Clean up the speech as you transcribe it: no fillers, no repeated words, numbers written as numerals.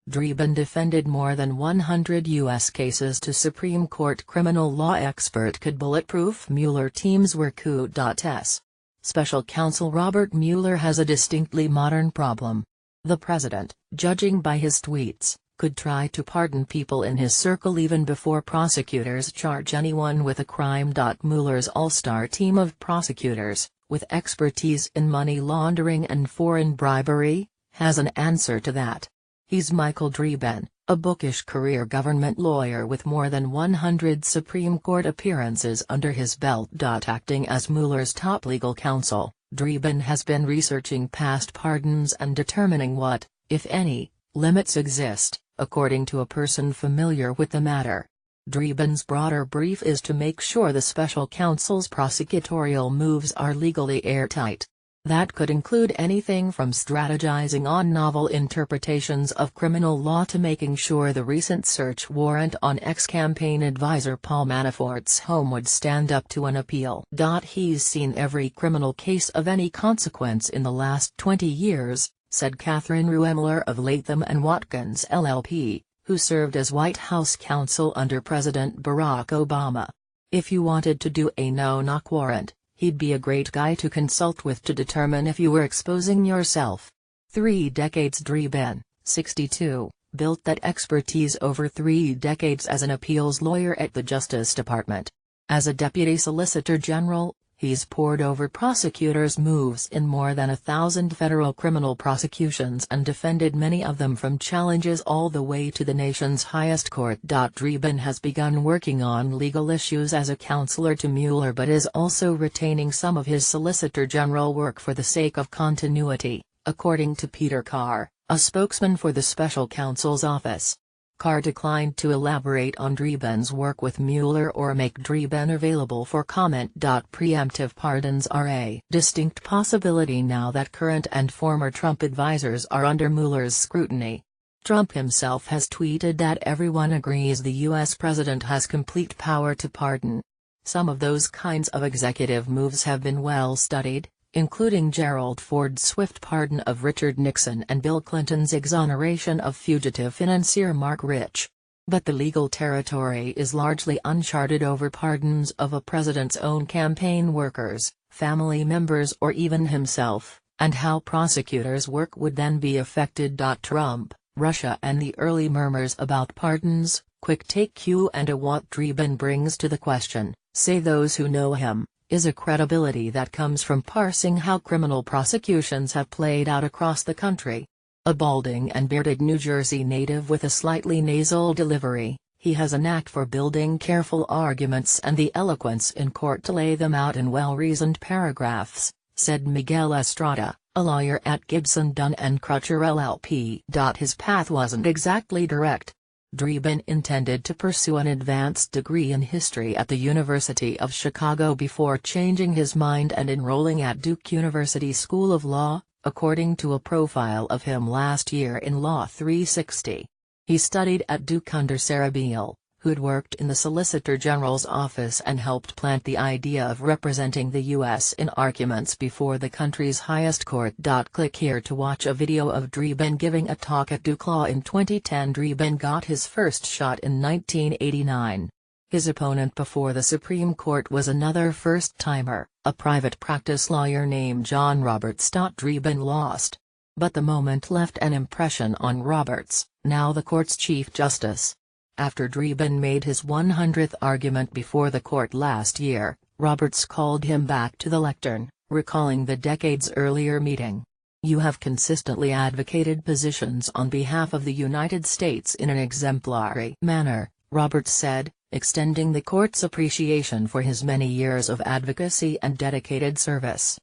Dreeben defended more than 100 U.S. cases to Supreme Court criminal law expert could bulletproof Mueller teams were coups. Special counsel Robert Mueller has a distinctly modern problem. The president, judging by his tweets, could try to pardon people in his circle even before prosecutors charge anyone with a crime. Mueller's all-star team of prosecutors, with expertise in money laundering and foreign bribery, has an answer to that. He's Michael Dreeben, a bookish career government lawyer with more than 100 Supreme Court appearances under his belt. Acting as Mueller's top legal counsel, Dreeben has been researching past pardons and determining what, if any, limits exist, according to a person familiar with the matter. Dreeben's broader brief is to make sure the special counsel's prosecutorial moves are legally airtight. That could include anything from strategizing on novel interpretations of criminal law to making sure the recent search warrant on ex-campaign advisor Paul Manafort's home would stand up to an appeal. He's seen every criminal case of any consequence in the last 20 years, said Catherine Mueller of Latham & Watkins LLP, who served as White House counsel under President Barack Obama. If you wanted to do a no-knock warrant, he'd be a great guy to consult with to determine if you were exposing yourself. 3 decades. Dreeben, 62, built that expertise over 3 decades as an appeals lawyer at the Justice Department. As a Deputy Solicitor General, he's pored over prosecutors' moves in more than 1,000 federal criminal prosecutions and defended many of them from challenges all the way to the nation's highest court. Dreeben has begun working on legal issues as a counselor to Mueller but is also retaining some of his Solicitor General work for the sake of continuity, according to Peter Carr, a spokesman for the special counsel's office. Carr declined to elaborate on Dreeben's work with Mueller or make Dreeben available for comment. Preemptive pardons are a distinct possibility now that current and former Trump advisors are under Mueller's scrutiny. Trump himself has tweeted that everyone agrees the U.S. president has complete power to pardon. Some of those kinds of executive moves have been well studied, including Gerald Ford's swift pardon of Richard Nixon and Bill Clinton's exoneration of fugitive financier Mark Rich. But the legal territory is largely uncharted over pardons of a president's own campaign workers, family members or even himself, and how prosecutors' work would then be affected. Trump, Russia and the early murmurs about pardons, quick take Q and a what Dreeben brings to the question, say those who know him, is a credibility that comes from parsing how criminal prosecutions have played out across the country. A balding and bearded New Jersey native with a slightly nasal delivery, he has a knack for building careful arguments and the eloquence in court to lay them out in well-reasoned paragraphs, said Miguel Estrada, a lawyer at Gibson Dunn and Crutcher LLP. His path wasn't exactly direct. Dreeben intended to pursue an advanced degree in history at the University of Chicago before changing his mind and enrolling at Duke University School of Law, according to a profile of him last year in Law 360. He studied at Duke under Sarah Beale, who'd worked in the Solicitor General's office and helped plant the idea of representing the U.S. in arguments before the country's highest court. Click here to watch a video of Dreeben giving a talk at Duke Law in 2010. Dreeben got his first shot in 1989. His opponent before the Supreme Court was another first-timer, a private practice lawyer named John Roberts. Dreeben lost. But the moment left an impression on Roberts, now the court's Chief Justice. After Dreeben made his 100th argument before the court last year, Roberts called him back to the lectern, recalling the decades-earlier meeting. "You have consistently advocated positions on behalf of the United States in an exemplary manner," Roberts said, extending the court's appreciation for his many years of advocacy and dedicated service.